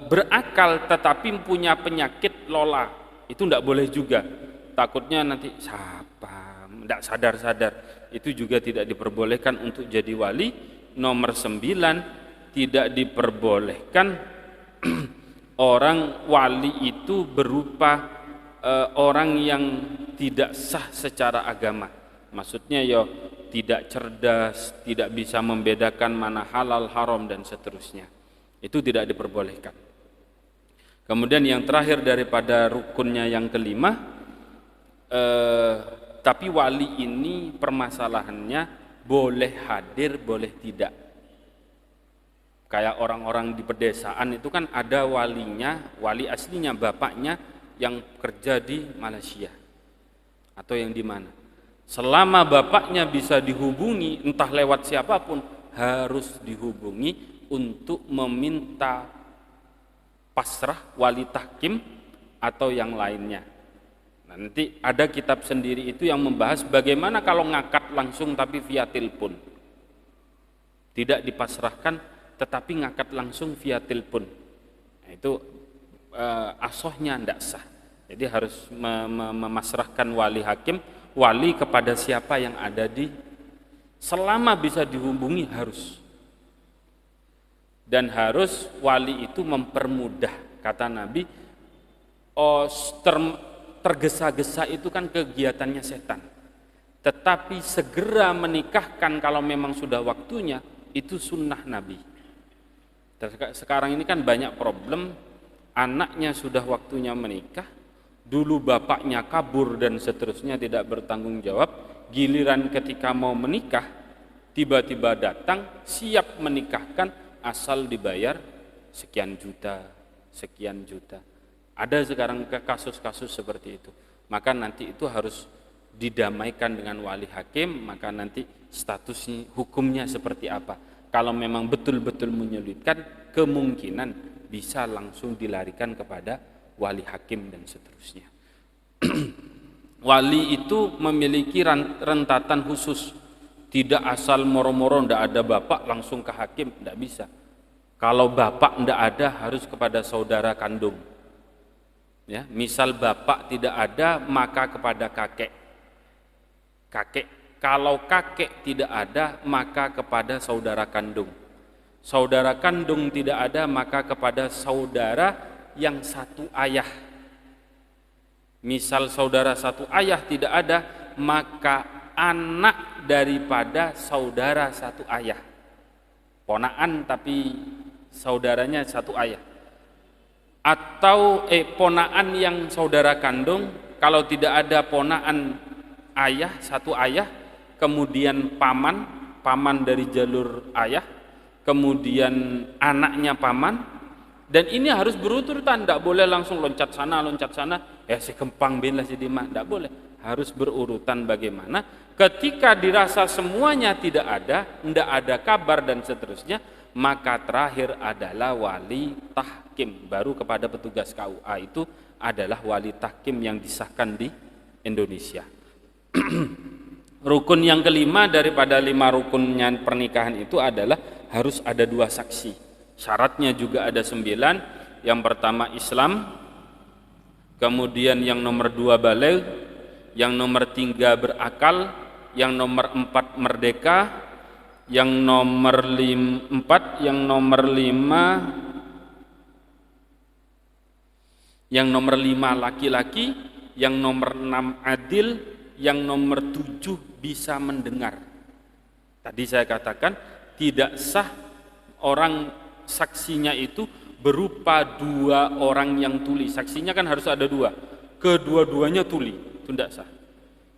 Berakal tetapi punya penyakit lola, itu tidak boleh juga. Takutnya nanti siapa, tidak sadar-sadar. Itu juga tidak diperbolehkan untuk jadi wali. Nomor 9, tidak diperbolehkan orang wali itu berupa orang yang tidak sah secara agama. Maksudnya ya tidak cerdas, tidak bisa membedakan mana halal, haram, dan seterusnya. Itu tidak diperbolehkan. Kemudian yang terakhir daripada rukunnya yang kelima, tapi wali ini permasalahannya boleh hadir, boleh tidak. Kayak orang-orang di pedesaan itu kan ada walinya, wali aslinya bapaknya yang kerja di Malaysia atau yang di mana. Selama bapaknya bisa dihubungi, entah lewat siapapun, harus dihubungi untuk meminta pasrah wali tahkim atau yang lainnya. Nanti ada kitab sendiri itu yang membahas bagaimana kalau ngakad langsung tapi via telepon. Tidak dipasrahkan tetapi ngakad langsung via telepon. Nah, itu asohnya tidak sah. Jadi harus memasrahkan wali hakim, wali kepada siapa yang ada di, selama bisa dihubungi harus. Dan harus wali itu mempermudah, kata Nabi, tergesa-gesa itu kan kegiatannya setan. Tetapi segera menikahkan kalau memang sudah waktunya, itu sunnah Nabi. Sekarang ini kan banyak problem, anaknya sudah waktunya menikah, dulu bapaknya kabur dan seterusnya tidak bertanggung jawab, giliran ketika mau menikah, tiba-tiba datang, siap menikahkan, asal dibayar sekian juta. Ada sekarang kasus-kasus seperti itu. Maka nanti itu harus didamaikan dengan wali hakim, maka nanti statusnya, hukumnya seperti apa. Kalau memang betul-betul menyulitkan, kemungkinan bisa langsung dilarikan kepada wali hakim dan seterusnya. Wali itu memiliki rentatan khusus. Tidak asal moro-moro, tidak ada bapak langsung ke hakim, tidak bisa. Kalau bapak tidak ada, harus kepada saudara kandung. Ya, misal bapak tidak ada, maka kepada kakek. Kalau kakek tidak ada, maka kepada saudara kandung. Saudara kandung tidak ada, maka kepada saudara yang satu ayah. Misal saudara satu ayah tidak ada, maka anak daripada saudara satu ayah. Ponakan tapi saudaranya satu ayah. Atau ponakan yang saudara kandung, kalau tidak ada ponakan ayah, satu ayah, kemudian paman dari jalur ayah, kemudian anaknya paman, dan ini harus berurutan, tidak boleh langsung loncat sana, si kempang bin lah si Dima, tidak boleh, harus berurutan. Bagaimana? Ketika dirasa semuanya tidak ada kabar dan seterusnya, maka terakhir adalah wali tahkim, baru kepada petugas KUA. Itu adalah wali tahkim yang disahkan di Indonesia. Rukun yang kelima daripada 5 rukunnya pernikahan itu adalah harus ada 2 saksi. Syaratnya juga ada 9. Yang pertama Islam, kemudian yang nomor 2 baligh, yang nomor 3 berakal, yang nomor 4 merdeka, yang nomor 5 laki-laki, yang nomor 6 adil, yang nomor 7 bisa mendengar. Tadi saya katakan tidak sah orang saksinya itu berupa 2 orang yang tuli. Saksinya kan harus ada 2, kedua-duanya tuli, itu tidak sah.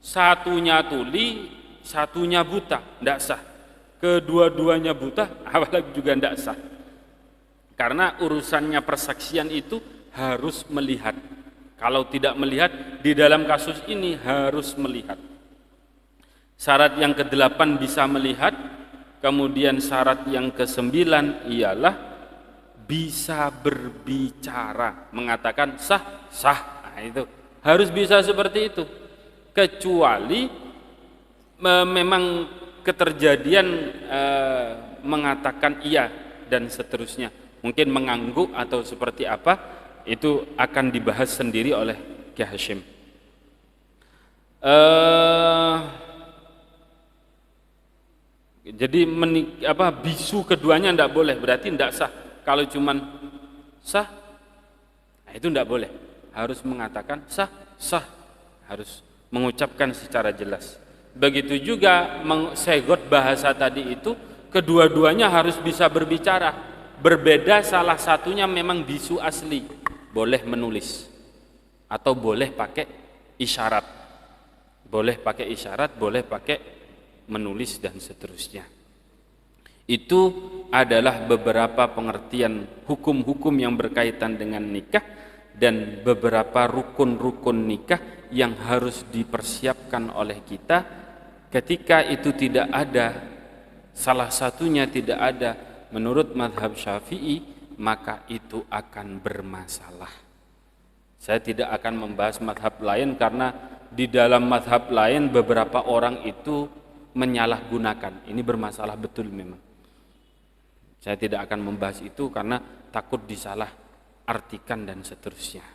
Satunya tuli, satunya buta, tidak sah. Kedua-duanya buta, apalagi juga tidak sah. Karena urusannya persaksian itu harus melihat. Kalau tidak melihat, di dalam kasus ini harus melihat. Syarat yang ke-8 bisa melihat, kemudian syarat yang ke-9 ialah bisa berbicara, mengatakan sah. Nah, itu harus bisa seperti itu. Kecuali memang keterjadian mengatakan iya dan seterusnya, mungkin mengangguk atau seperti apa, itu akan dibahas sendiri oleh Ki Hashim. Jadi bisu keduanya tidak boleh, berarti tidak sah. Kalau cuman sah, nah itu tidak boleh, harus mengatakan sah, harus mengucapkan secara jelas. Begitu juga segot bahasa tadi itu, kedua-duanya harus bisa berbicara. Berbeda, salah satunya memang bisu asli, boleh menulis atau boleh pakai isyarat. Boleh pakai isyarat, boleh pakai menulis dan seterusnya. Itu adalah beberapa pengertian hukum-hukum yang berkaitan dengan nikah dan beberapa rukun-rukun nikah yang harus dipersiapkan oleh kita. Ketika itu tidak ada, salah satunya tidak ada menurut mazhab Syafi'i, maka itu akan bermasalah. Saya tidak akan membahas mazhab lain karena di dalam mazhab lain beberapa orang itu menyalahgunakan. Ini bermasalah betul memang. Saya tidak akan membahas itu karena takut disalah artikan dan seterusnya.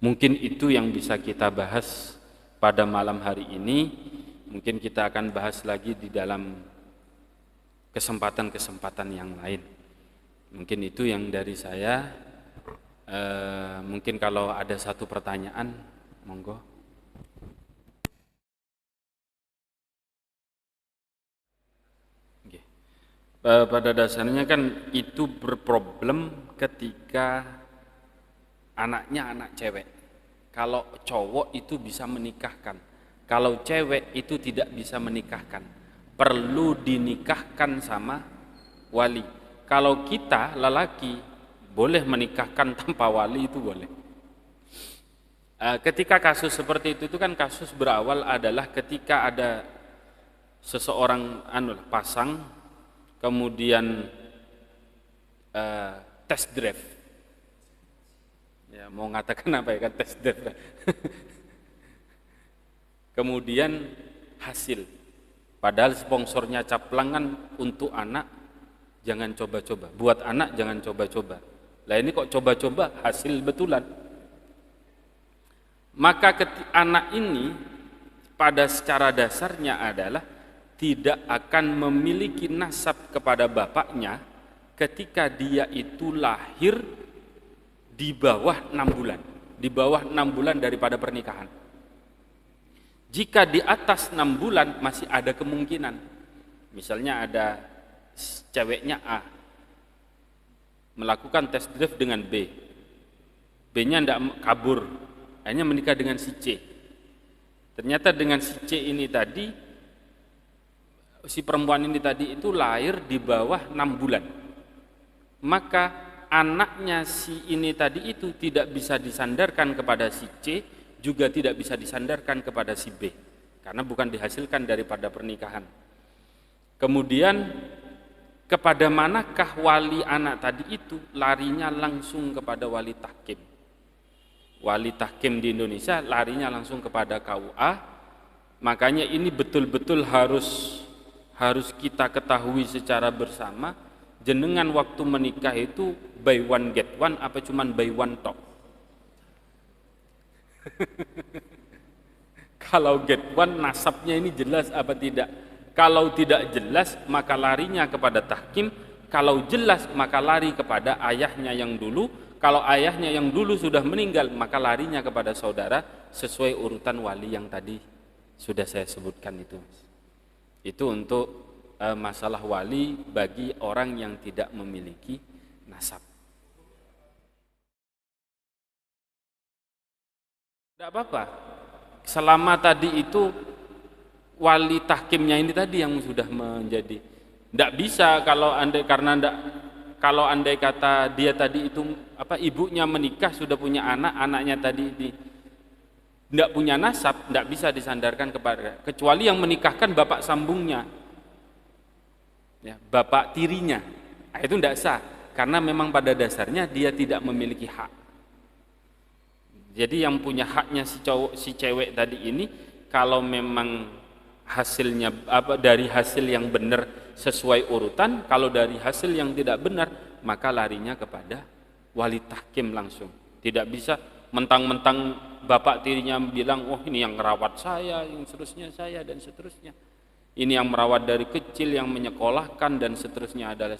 Mungkin itu yang bisa kita bahas pada malam hari ini. Mungkin kita akan bahas lagi di dalam kesempatan-kesempatan yang lain. Mungkin itu yang dari saya. Mungkin kalau ada satu pertanyaan, monggo. Pada dasarnya kan itu berproblem ketika anaknya anak cewek. Kalau cowok itu bisa menikahkan. Kalau cewek itu tidak bisa menikahkan, perlu dinikahkan sama wali. Kalau kita lelaki boleh menikahkan tanpa wali, itu boleh. Ketika kasus seperti itu kan kasus berawal adalah ketika ada seseorang pasang, kemudian test drive. Ya, mau ngatakan apa ya kan test drive. Kemudian hasil, padahal sponsornya caplangan untuk anak, jangan coba-coba. Buat anak jangan coba-coba. Lah ini kok coba-coba, hasil betulan. maka anak ini pada secara dasarnya adalah tidak akan memiliki nasab kepada bapaknya ketika dia itu lahir di bawah 6 bulan, di bawah 6 bulan daripada pernikahan. Jika di atas 6 bulan masih ada kemungkinan, misalnya ada ceweknya A melakukan tes drive dengan B, B-nya tidak kabur, hanya menikah dengan si C. Ternyata dengan si C ini tadi, si perempuan ini tadi itu lahir di bawah 6 bulan. Maka anaknya si ini tadi itu tidak bisa disandarkan kepada si C, juga tidak bisa disandarkan kepada si B, karena bukan dihasilkan daripada pernikahan. Kemudian kepada manakah wali anak tadi itu? Larinya langsung kepada wali tahkim. Wali tahkim di Indonesia larinya langsung kepada KUA. Makanya ini betul-betul harus kita ketahui secara bersama. Jenengan waktu menikah itu buy one get one apa cuman buy one talk? Kalau get one nasabnya ini jelas apa tidak? Kalau tidak jelas maka larinya kepada tahkim. Kalau jelas maka lari kepada ayahnya yang dulu. Kalau ayahnya yang dulu sudah meninggal maka larinya kepada saudara sesuai urutan wali yang tadi sudah saya sebutkan itu. Itu untuk masalah wali bagi orang yang tidak memiliki nasab. Tidak apa-apa, selama tadi itu wali tahkimnya ini tadi yang sudah menjadi. Tidak bisa kalau andai kata dia tadi itu ibunya menikah sudah punya anak, anaknya tadi tidak punya nasab, tidak bisa disandarkan kepada, kecuali yang menikahkan bapak sambungnya, ya, bapak tirinya. Nah, itu tidak sah karena memang pada dasarnya dia tidak memiliki hak. Jadi yang punya haknya si cewek tadi ini, kalau memang hasilnya dari hasil yang benar sesuai urutan, kalau dari hasil yang tidak benar maka larinya kepada wali tahkim langsung. Tidak bisa mentang-mentang bapak tirinya bilang, oh ini yang merawat saya, yang seterusnya saya dan seterusnya. Ini yang merawat dari kecil, yang menyekolahkan dan seterusnya adalah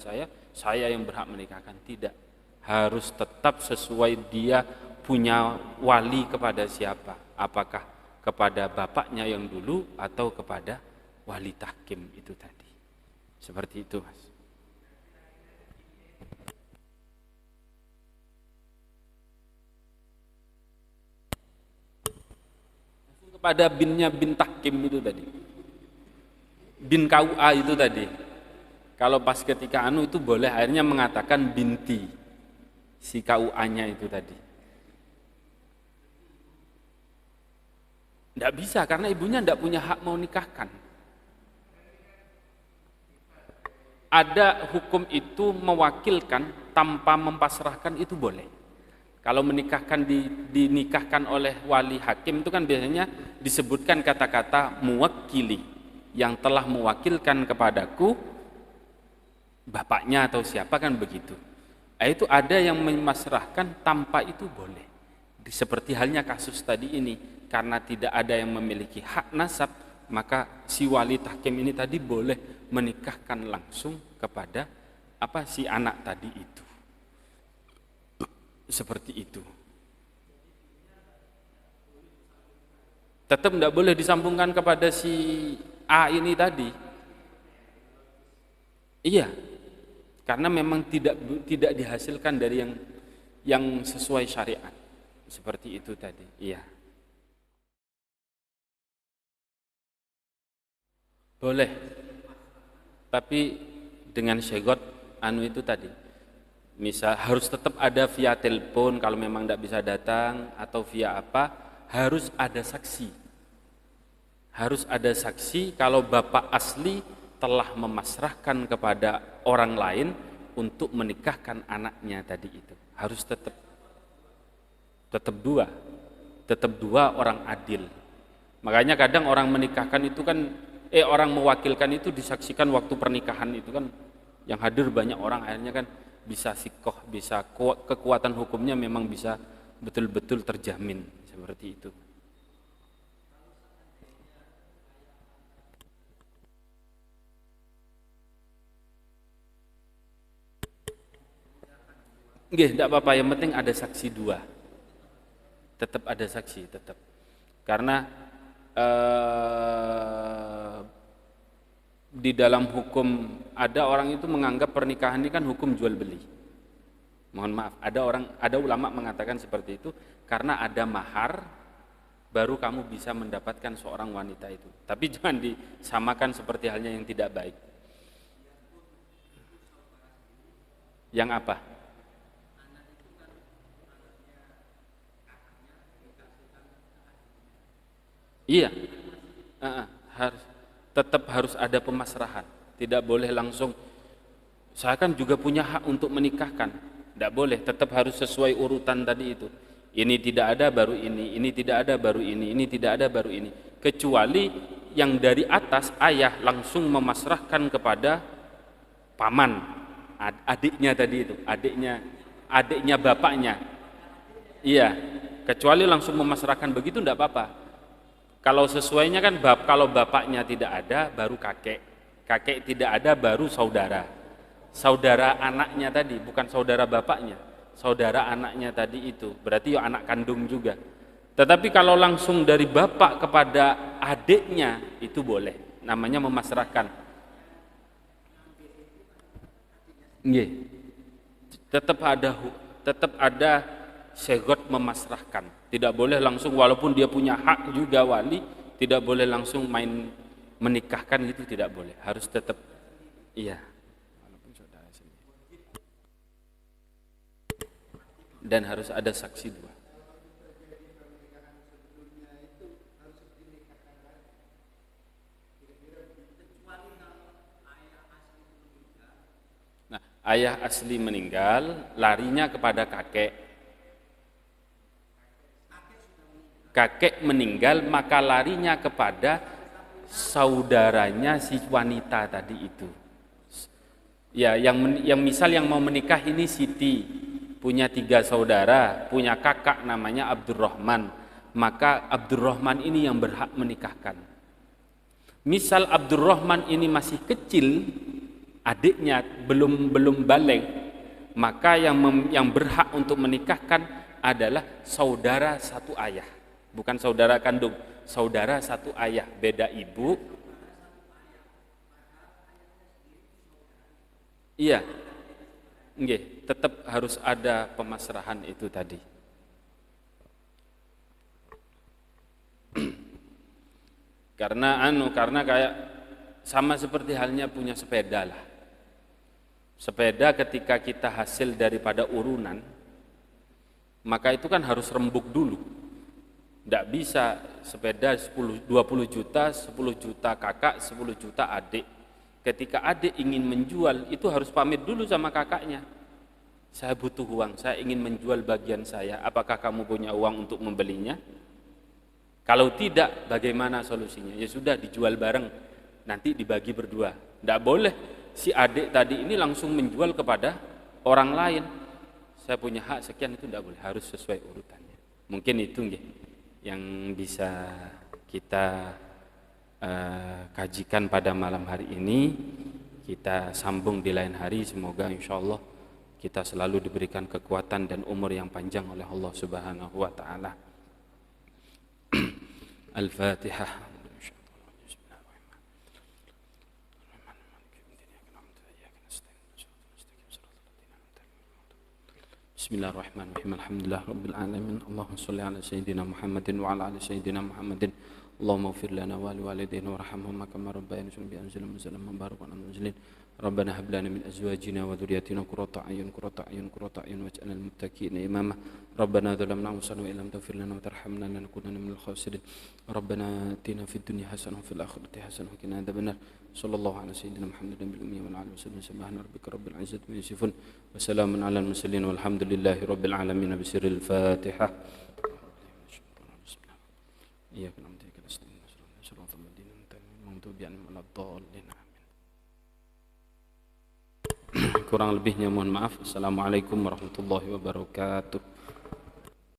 saya yang berhak menikahkan. Tidak, harus tetap sesuai dia punya wali kepada siapa, apakah kepada bapaknya yang dulu atau kepada wali tahkim itu tadi. Seperti itu, Mas. Kepada binnya bin tahkim itu tadi, bin KUA itu tadi. Kalau pas ketika itu boleh akhirnya mengatakan binti si KUA-nya itu tadi. Tidak bisa karena ibunya tidak punya hak mau nikahkan. Ada hukum itu mewakilkan tanpa mempasrahkan itu boleh. Kalau menikahkan dinikahkan oleh wali hakim itu kan biasanya disebutkan kata-kata muwakkili, yang telah mewakilkan kepadaku bapaknya atau siapa, kan begitu. Itu ada yang memasrahkan tanpa itu boleh. Seperti halnya kasus tadi ini, karena tidak ada yang memiliki hak nasab, maka si wali tahkim ini tadi boleh menikahkan langsung kepada si anak tadi itu. Seperti itu. Tetap tidak boleh disambungkan kepada si A ini tadi. Iya, karena memang tidak dihasilkan dari yang sesuai syariat. Seperti itu tadi. Iya. Boleh, tapi dengan syagot itu tadi, misal harus tetap ada via telepon kalau memang tidak bisa datang, atau via harus ada saksi. Harus ada saksi kalau bapak asli telah memasrahkan kepada orang lain untuk menikahkan anaknya tadi itu. Harus tetap dua orang adil. Makanya kadang orang menikahkan itu kan orang mewakilkan itu disaksikan waktu pernikahan itu kan, yang hadir banyak orang, akhirnya kan bisa kekuatan hukumnya memang bisa betul-betul terjamin seperti itu. Nggih, tidak apa-apa, yang penting ada saksi dua. Tetap ada saksi, tetap. Karena di dalam hukum ada orang itu menganggap pernikahan ini kan hukum jual beli. Mohon maaf, ada ulama mengatakan seperti itu karena ada mahar baru kamu bisa mendapatkan seorang wanita itu. Tapi jangan disamakan seperti halnya yang tidak baik. Yang apa? Iya, tetap harus ada pemasrahan. Tidak boleh langsung, saya kan juga punya hak untuk menikahkan. Tidak boleh, tetap harus sesuai urutan tadi itu. Ini tidak ada baru ini tidak ada baru ini tidak ada baru ini. Kecuali yang dari atas ayah langsung memasrahkan kepada paman, adiknya tadi itu, adiknya bapaknya. Iya, kecuali langsung memasrahkan begitu tidak apa-apa. Kalau sesuainya kan kalau bapaknya tidak ada baru kakek tidak ada baru saudara anaknya tadi, bukan saudara bapaknya, saudara anaknya tadi itu berarti ya anak kandung juga. Tetapi kalau langsung dari bapak kepada adiknya itu boleh, namanya memasrahkan. Nggih. Tetap ada segot memasrahkan. Tidak boleh langsung, walaupun dia punya hak juga wali, tidak boleh langsung main menikahkan gitu, tidak boleh. Harus tetap iya. Dan harus ada saksi dua. Nah, ayah asli meninggal, larinya kepada kakek. Kakek meninggal, maka larinya kepada saudaranya si wanita tadi itu. Ya, yang misal yang mau menikah ini Siti, punya 3 saudara, punya kakak namanya Abdurrahman, maka Abdurrahman ini yang berhak menikahkan. Misal Abdurrahman ini masih kecil, adiknya belum balik, maka yang berhak untuk menikahkan adalah saudara satu ayah. Bukan saudara kandung, saudara satu ayah, beda ibu. Iya, nggih, tetap harus ada pemasrahan itu tadi. Karena kayak sama seperti halnya punya sepeda lah. Sepeda ketika kita hasil daripada urunan, maka itu kan harus rembuk dulu. Tidak bisa sepeda 20 juta, 10 juta kakak, 10 juta adik. Ketika adik ingin menjual, itu harus pamit dulu sama kakaknya. Saya butuh uang, saya ingin menjual bagian saya. Apakah kamu punya uang untuk membelinya? Kalau tidak, bagaimana solusinya? Ya sudah, dijual bareng, nanti dibagi berdua. Tidak boleh si adik tadi ini langsung menjual kepada orang lain. Saya punya hak sekian, itu tidak boleh, harus sesuai urutannya. Mungkin itu yang bisa kita kajikan pada malam hari ini. Kita sambung di lain hari, semoga insya Allah kita selalu diberikan kekuatan dan umur yang panjang oleh Allah Subhanahu wa ta'ala. Al-Fatihah. Bismillahirrahmanirrahim. Alhamdulillah rabbil alamin. Allahumma shalli ala sayyidina Muhammadin wa ala ali sayyidina Muhammadin. Allahumma ighfir lana wa liwalidayna warhamhum kama rabbayana shaghiran. Anzalna mubarakan anzalin. Rabbana hab lana min azwajina wa dhurriyyatina qurrata a'yun waj'alna lil muttaqina imama. Rabbana dhalamna anfusana wa illam taghfir lana wa tarhamna lanakunanna minal khasirin. Rabbana atina fid dunya hasanah wa fil akhirati hasanah wa qina adzabannar. Sallallahu ala sayyidina Muhammadin bil ummi wa ala alihi wasallam. Subhana rabbika rabbil izzati amma yasifun wa salamun alal mursalin walhamdulillahi rabbil alamin. Bismillahil Fatihah. Iyyaka na'budu wa iyyaka nasta'in. Shiratal ladzina an'amta 'alaihim ghairil maghdubi 'alaihim waladdallin. Kurang lebihnya mohon maaf. Assalamualaikum warahmatullahi wabarakatuh.